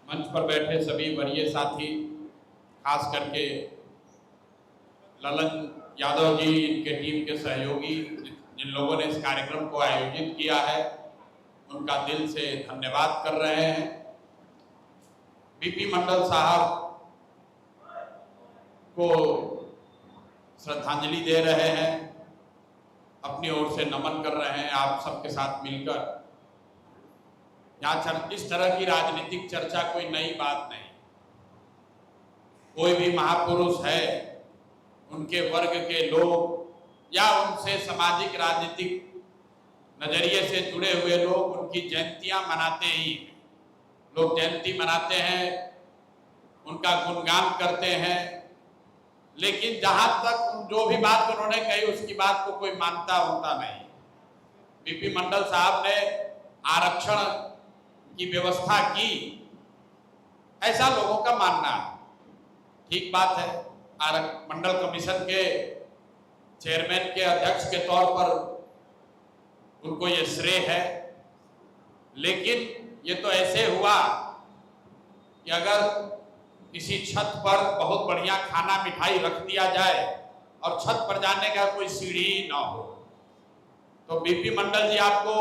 मंच पर बैठे सभी वरीय साथी, खास करके ललन यादव जी, इनके टीम के सहयोगी, जिन लोगों ने इस कार्यक्रम को आयोजित किया है, उनका दिल से धन्यवाद कर रहे हैं। बीपी मंडल साहब को श्रद्धांजलि दे रहे हैं, अपनी ओर से नमन कर रहे हैं आप सबके साथ मिलकर। यहाँ इस तरह की राजनीतिक चर्चा कोई नई बात नहीं। कोई भी महापुरुष है, उनके वर्ग के लोग या उनसे सामाजिक राजनीतिक नजरिए से जुड़े हुए लोग उनकी जयंतियां मनाते ही, लोग जयंती मनाते हैं, उनका गुणगान करते हैं, लेकिन जहां तक जो भी बात उन्होंने कही उसकी बात को कोई मानता होता नहीं। बीपी मंडल साहब ने आरक्षण की व्यवस्था की, ऐसा लोगों का मानना है। ठीक बात है, मंडल कमीशन के चेयरमैन के अध्यक्ष के तौर पर उनको ये श्रेय है, लेकिन ये तो ऐसे हुआ कि अगर किसी छत पर बहुत बढ़िया खाना मिठाई रख दिया जाए और छत पर जाने का कोई सीढ़ी ना हो, तो बीपी मंडल जी आपको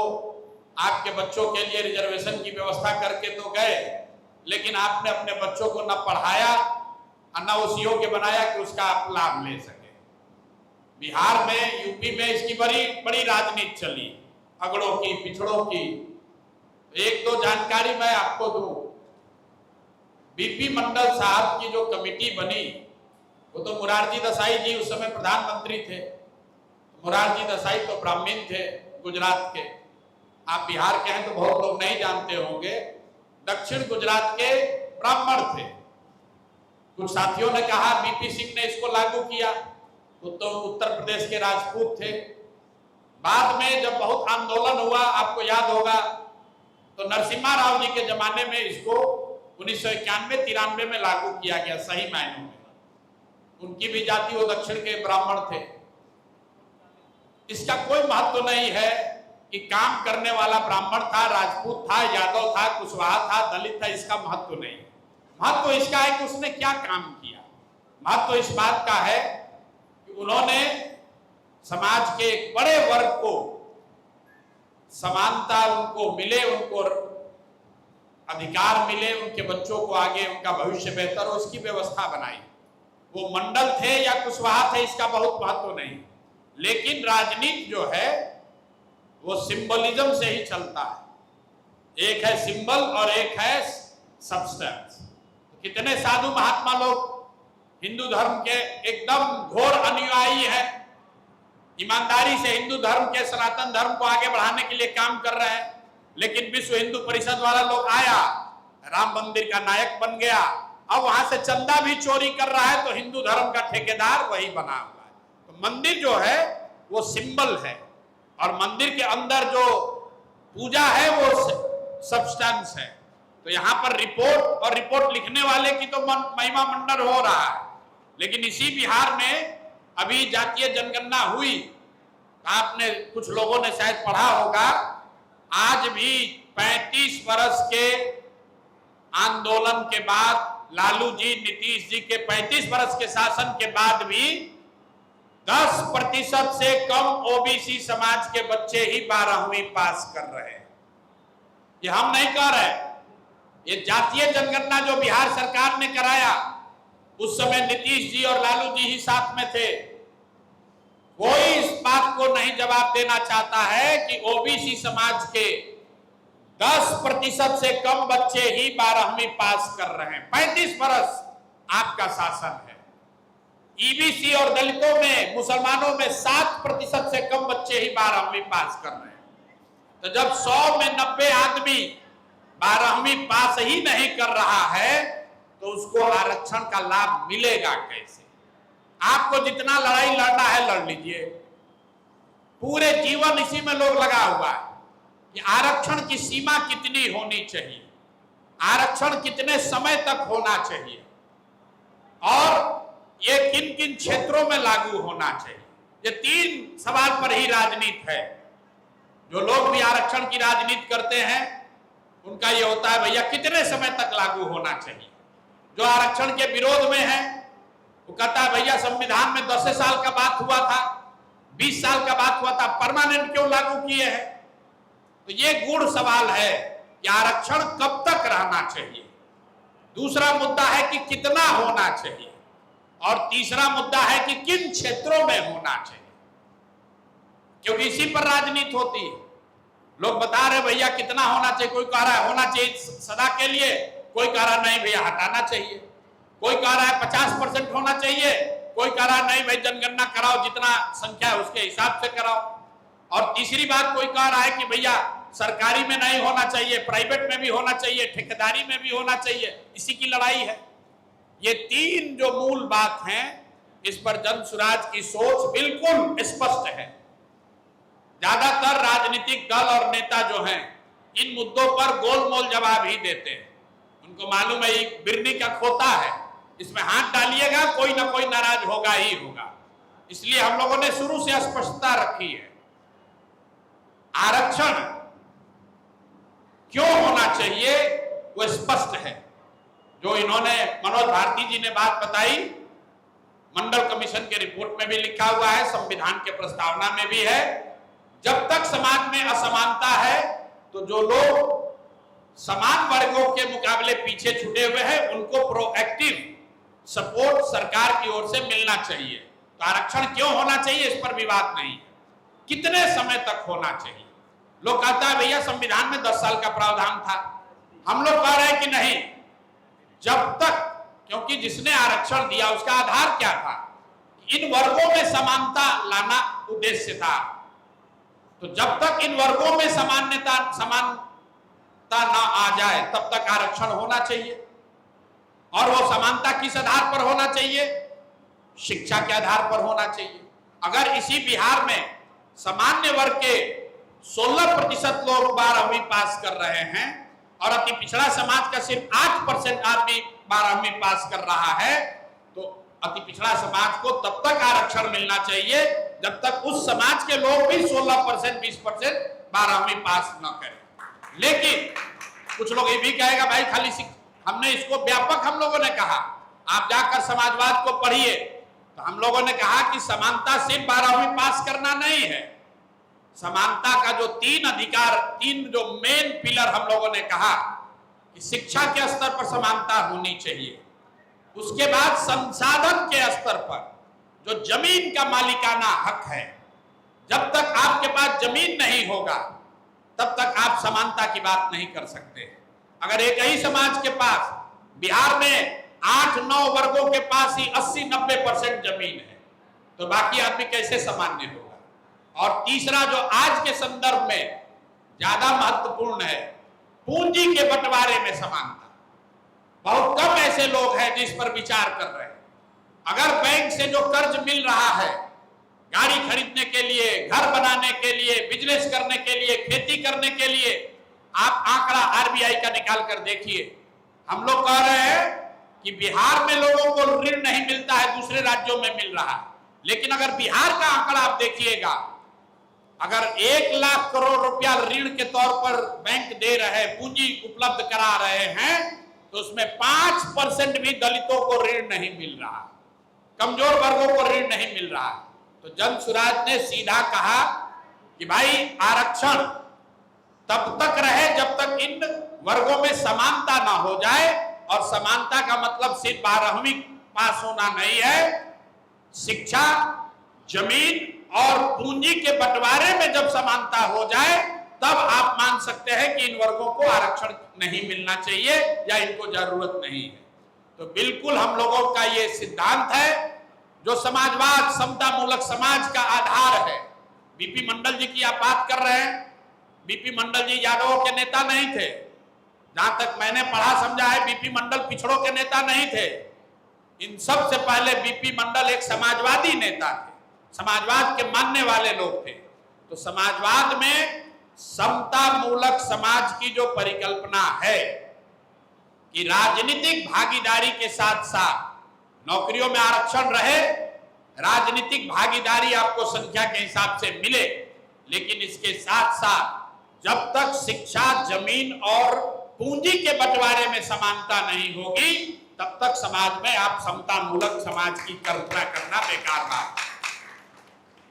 आपके बच्चों के लिए रिजर्वेशन की व्यवस्था करके तो गए, लेकिन आपने अपने बच्चों को न पढ़ाया और न उस योग्य बनाया कि उसका आप लाभ ले सके। बिहार में, यूपी में इसकी बड़ी राजनीति चली, अगड़ों की, पिछड़ों की। एक दो जानकारी मैं आपको दूं। बीपी मंडल साहब की जो कमेटी बनी, वो तो मुरारजी देसाई जी उस समय प्रधानमंत्री थे। मुरारजी देसाई तो ब्राह्मण थे, गुजरात के। आप बिहार के हैं तो बहुत लोग नहीं जानते होंगे, दक्षिण गुजरात के ब्राह्मण थे। कुछ साथियों ने कहा बीपी सिंह ने इसको लागू किया, तो उत्तर प्रदेश के राजपूत थे। बाद में जब बहुत आंदोलन हुआ, आपको याद होगा, तो नरसिम्हा राव जी के जमाने में इसको 1991-93 में लागू किया गया सही मायनों में। उनकी भी जाति, वो दक्षिण के ब्राह्मण थे। इसका कोई महत्व नहीं है कि काम करने वाला ब्राह्मण था, राजपूत था, यादव था, कुशवाहा था, दलित था, इसका महत्व नहीं। महत्व इसका है कि उसने क्या काम किया। महत्व इस बात का है कि उन्होंने समाज के एक बड़े वर्ग को समानता उनको मिले, उनको अधिकार मिले, उनके बच्चों को आगे उनका भविष्य बेहतर हो, उसकी व्यवस्था बनाई। वो मंडल थे या कुशवाहा थे, इसका बहुत महत्व नहीं। लेकिन राजनीति जो है वो सिंबलिज्म से ही चलता है। एक है सिंबल और एक है सब्सटेंस। कितने साधु महात्मा लोग हिंदू धर्म के एकदम घोर अनुयायी हैं, ईमानदारी से हिंदू धर्म के, सनातन धर्म को आगे बढ़ाने के लिए काम कर रहे हैं, लेकिन विश्व हिंदू परिषद वाला लोग आया, राम मंदिर का नायक बन गया, अब वहां से चंदा भी चोरी कर रहा है, तो हिंदू धर्म का ठेकेदार वही बना हुआ है। तो मंदिर जो है वो सिंबल है, और मंदिर के अंदर जो पूजा है वो सब्सटेंस है। तो यहाँ पर रिपोर्ट लिखने वाले की तो महिमा मंडन हो रहा है, लेकिन इसी बिहार में अभी जातीय जनगणना हुई। आपने, कुछ लोगों ने शायद पढ़ा होगा, आज भी 35 वर्ष के आंदोलन के बाद, लालू जी, नीतीश जी के 35 वर्ष के शासन के बाद भी 10% से कम ओबीसी समाज के बच्चे ही 12वीं पास कर रहे हैं। ये हम नहीं कर रहे, ये जातीय जनगणना जो बिहार सरकार ने कराया, उस समय नीतीश जी और लालू जी ही साथ में थे। कोई इस बात को नहीं जवाब देना चाहता है कि ओबीसी समाज के 10% से कम बच्चे ही 12वीं पास कर रहे हैं। 35 वर्ष आपका शासन है। ईबीसी और दलितों में, मुसलमानों में 7% से कम बच्चे ही 12वीं पास कर रहे हैं। तो जब 100 में 90 आदमी 12वीं पास ही नहीं कर रहा है, तो उसको आरक्षण का लाभ मिलेगा कैसे? आपको जितना लड़ाई लड़ना है लड़ लीजिए, पूरे जीवन इसी में लोग लगा हुआ है कि आरक्षण की सीमा कितनी होनी चाहिए, आरक्षण कितने समय तक होना चाहिए, और ये किन किन क्षेत्रों में लागू होना चाहिए। ये 3 सवाल पर ही राजनीति है। जो लोग भी आरक्षण की राजनीति करते हैं उनका ये होता है भैया कितने समय तक लागू होना चाहिए। जो आरक्षण के विरोध में है वो कहता है भैया संविधान में 10 साल का बात हुआ था, 20 साल का बात हुआ था, परमानेंट क्यों लागू किए हैं। तो ये गूढ़ सवाल है कि आरक्षण कब तक रहना चाहिए। दूसरा मुद्दा है कि कितना होना चाहिए, और तीसरा मुद्दा है कि किन क्षेत्रों में होना चाहिए, क्योंकि इसी पर राजनीति होती है। लोग बता रहे भैया कितना होना चाहिए, कोई कह रहा है होना चाहिए सदा के लिए, कोई कह रहा नहीं भैया हटाना चाहिए, कोई कह रहा है 50% होना चाहिए, कोई कह रहा नहीं भाई जनगणना कराओ, जितना संख्या है उसके हिसाब से कराओ। और तीसरी बात कोई कह रहा है कि भैया सरकारी में नहीं होना चाहिए, प्राइवेट में भी होना चाहिए, ठेकेदारी में भी होना चाहिए। इसी की लड़ाई है। ये तीन जो मूल बात हैं, इस पर जन स्वराज की सोच बिल्कुल स्पष्ट है। ज्यादातर राजनीतिक दल और नेता जो हैं इन मुद्दों पर गोलमोल जवाब ही देते हैं। उनको मालूम है एक बिरनी का खोता है, इसमें हाथ डालिएगा कोई ना कोई नाराज होगा ही होगा। इसलिए हम लोगों ने शुरू से स्पष्टता रखी है। आरक्षण क्यों होना चाहिए वो स्पष्ट है। जो इन्होंने मनोज भारती जी ने बात बताई, मंडल कमीशन के रिपोर्ट में भी लिखा हुआ है, संविधान के प्रस्तावना में भी है। जब तक समाज में असमानता है तो जो लोग समान वर्गों के मुकाबले पीछे छूटे हुए हैं उनको प्रोएक्टिव सपोर्ट सरकार की ओर से मिलना चाहिए। तो आरक्षण क्यों होना चाहिए इस पर विवाद नहीं है। कितने समय तक होना चाहिए। लोग कहता है भैया संविधान में 10 साल का प्रावधान था, हम लोग कह रहे हैं कि नहीं, जब तक, क्योंकि जिसने आरक्षण दिया उसका आधार क्या था, इन वर्गों में समानता लाना उद्देश्य था। तो जब तक इन वर्गों में समानता ना आ जाए तब तक आरक्षण होना चाहिए। और वो समानता किस आधार पर होना चाहिए, शिक्षा के आधार पर होना चाहिए। अगर इसी बिहार में सामान्य वर्ग के 16% लोग 12वीं पास कर रहे हैं और अति पिछड़ा समाज का सिर्फ 8% आदमी 12वीं पास कर रहा है, तो अति पिछड़ा समाज को तब तक आरक्षण मिलना चाहिए जब तक उस समाज के लोग भी 16% 20% 12वीं पास न करें। लेकिन कुछ लोग ये भी कहेगा भाई खाली हमने इसको व्यापक, हम लोगों ने कहा आप जाकर समाजवाद को पढ़िए, तो हम लोगों ने कहा कि समानता सिर्फ 12वीं पास करना नहीं है। समानता का जो 3 अधिकार, 3 जो मेन पिलर हम लोगों ने कहा कि शिक्षा के स्तर पर समानता होनी चाहिए, उसके बाद संसाधन के स्तर पर जो जमीन का मालिकाना हक है, जब तक आपके पास जमीन नहीं होगा तब तक आप समानता की बात नहीं कर सकते। अगर एक ही समाज के पास बिहार में 8-9 वर्गों के पास ही 80-90% जमीन है तो बाकी आदमी कैसे सामान्य होगा। और तीसरा जो आज के संदर्भ में ज्यादा महत्वपूर्ण है, पूंजी के बंटवारे में समानता। बहुत कम ऐसे लोग हैं जिस पर विचार कर रहे हैं। अगर बैंक से जो कर्ज मिल रहा है गाड़ी खरीदने के लिए, घर बनाने के लिए, बिजनेस करने के लिए, खेती करने के लिए, आप आंकड़ा आरबीआई का निकाल कर देखिए। हम लोग कह रहे हैं कि बिहार में लोगों को ऋण नहीं मिलता है, दूसरे राज्यों में मिल रहा है। लेकिन अगर बिहार का आंकड़ा आप देखिएगा, अगर 1 लाख करोड़ रुपया ऋण के तौर पर बैंक दे रहे, पूंजी उपलब्ध करा रहे हैं, तो उसमें 5% भी दलितों को ऋण नहीं मिल रहा, कमजोर वर्गों को ऋण नहीं मिल रहा। तो जन स्वराज ने सीधा कहा कि भाई आरक्षण तब तक रहे जब तक इन वर्गों में समानता ना हो जाए। और समानता का मतलब सिर्फ 12वीं पास होना नहीं है, शिक्षा, जमीन और पूंजी के बंटवारे में जब समानता हो जाए तब आप मान सकते हैं कि इन वर्गों को आरक्षण नहीं मिलना चाहिए या इनको जरूरत नहीं है। तो बिल्कुल हम लोगों का ये सिद्धांत है जो समाजवाद, समता मूलक समाज का आधार है। बीपी मंडल जी की आप बात कर रहे हैं, बीपी मंडल जी यादवों के नेता नहीं थे। जहां तक मैंने पढ़ा समझा है बीपी मंडल पिछड़ों के नेता नहीं थे। इन सब से पहले बीपी मंडल एक समाजवादी नेता थे, समाजवाद के मानने वाले लोग थे। तो समाजवाद में समता मूलक समाज की जो परिकल्पना है कि राजनीतिक भागीदारी के साथ साथ नौकरियों में आरक्षण रहे, राजनीतिक भागीदारी आपको संख्या के हिसाब से मिले, लेकिन इसके साथ साथ जब तक शिक्षा, जमीन और पूंजी के बंटवारे में समानता नहीं होगी तब तक समाज में आप समता मूलक समाज की कल्पना करना बेकार बात।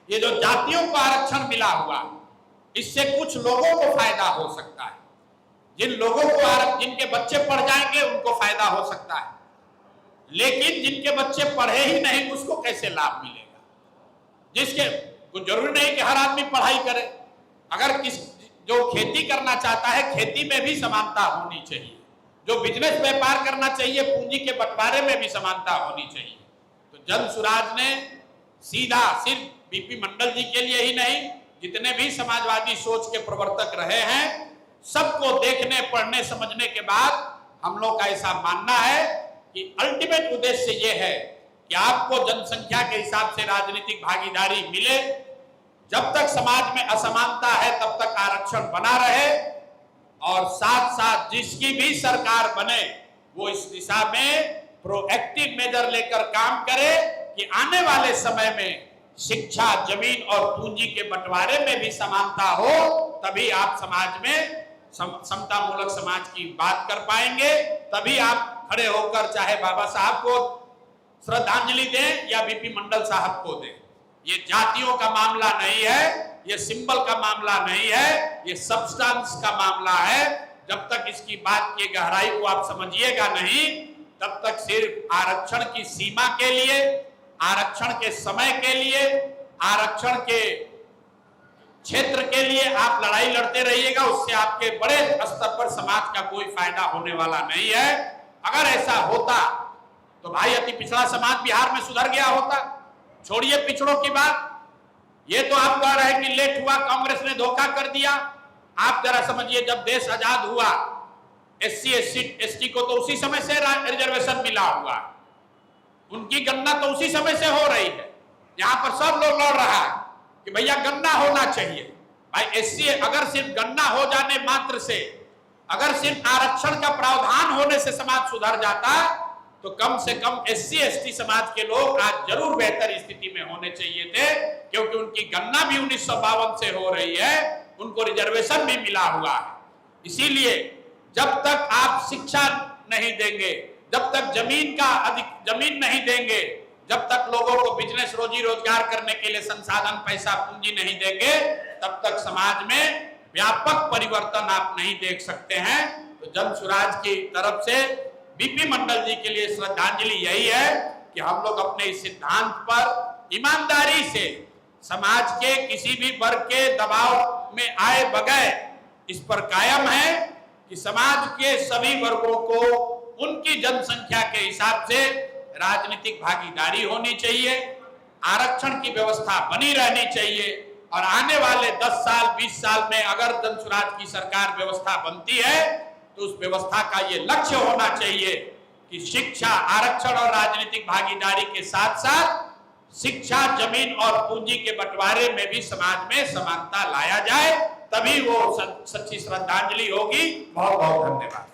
ये जो जातियों को आरक्षण मिला हुआ, इससे कुछ लोगों को फायदा हो सकता है। जिन लोगों को जिनके बच्चे पढ़ जाएंगे उनको फायदा हो सकता है, लेकिन जिनके बच्चे पढ़े ही नहीं उसको कैसे लाभ मिलेगा? जिसके कुछ जरूरी नहीं कि हर आदमी पढ़ाई करे। अगर जो खेती करना चाहता है, खेती में भी समानता होनी चाहिए। जो बिजनेस व्यापार करना चाहिए, पूंजी के बंटवारे में भी समानता होनी चाहिए। तो जन सुराज ने सीधा सिर्फ बीपी मंडल जी के लिए ही नहीं, जितने भी समाजवादी सोच के प्रवर्तक रहे हैं, सबको देखने, पढ़ने, समझने के बाद हम लोग का ऐसा मानना है कि अल्टीमेट उद्देश्य ये है कि आपको जनसंख्या के हिसाब से राजनीतिक भागीदारी मिले। जब तक समाज में असमानता है तब तक आरक्षण बना रहे, और साथ साथ जिसकी भी सरकार बने वो इस दिशा में प्रोएक्टिव मेजर लेकर काम करे कि आने वाले समय में शिक्षा, जमीन और पूंजी के बंटवारे में भी समानता हो। तभी आप समाज में समता मूलक समाज की बात कर पाएंगे। तभी आप खड़े होकर चाहे बाबा साहब को श्रद्धांजलि दें या बीपी मंडल साहब को दें। ये जातियों का मामला नहीं है, ये सिंबल का मामला नहीं है, ये सब्सटेंस का मामला है। जब तक इसकी बात की गहराई को आप समझिएगा नहीं, तब तक सिर्फ आरक्षण की सीमा के लिए, आरक्षण के समय के लिए, आरक्षण के क्षेत्र के लिए आप लड़ाई लड़ते रहिएगा। उससे आपके बड़े स्तर पर समाज का कोई फायदा होने वाला नहीं है। अगर ऐसा होता तो भाई अति पिछड़ा समाज बिहार में सुधर गया होता। छोड़िए पिछड़ों की बात, ये तो आप कह रहे हैं कि लेट हुआ, कांग्रेस ने धोखा कर दिया। आप जरा समझिए, जब देश आजाद हुआ SC ST को तो उसी समय से रिजर्वेशन मिला हुआ, उनकी गणना तो उसी समय से हो रही है। यहाँ पर सब लोग लड़ रहा है कि भैया गणना होना चाहिए। भाई SC अगर सिर्फ गणना हो जाने मात्र से, अगर सिर्फ आरक्षण का प्रावधान होने से समाज सुधर जाता तो कम से कम SC ST समाज के लोग आज जरूर बेहतर स्थिति में होने चाहिए थे, क्योंकि उनकी गणना भी 1952 से हो रही है, उनको रिजर्वेशन भी मिला हुआ है। इसीलिए जब तक आप शिक्षा नहीं देंगे, जब तक जमीन नहीं देंगे, जब तक लोगों को बिजनेस, रोजी रोजगार करने के लिए संसाधन, पैसा, पूंजी नहीं देंगे, तब तक समाज में व्यापक परिवर्तन आप नहीं देख सकते हैं। तो जन सुराज की तरफ से बीपी मंडल जी के लिए श्रद्धांजलि यही है कि हम लोग अपने इस सिद्धांत पर ईमानदारी से, समाज के किसी भी वर्ग के दबाव में आए बगैर इस पर कायम है कि समाज के सभी वर्गों को उनकी जनसंख्या के हिसाब से राजनीतिक भागीदारी होनी चाहिए, आरक्षण की व्यवस्था बनी रहनी चाहिए। और आने वाले 10 साल 20 साल में अगर जन सुराज की सरकार व्यवस्था बनती है तो उस व्यवस्था का ये लक्ष्य होना चाहिए कि शिक्षा, आरक्षण और राजनीतिक भागीदारी के साथ साथ शिक्षा, जमीन और पूंजी के बंटवारे में भी समाज में समानता लाया जाए। तभी वो सच्ची श्रद्धांजलि होगी। बहुत बहुत धन्यवाद।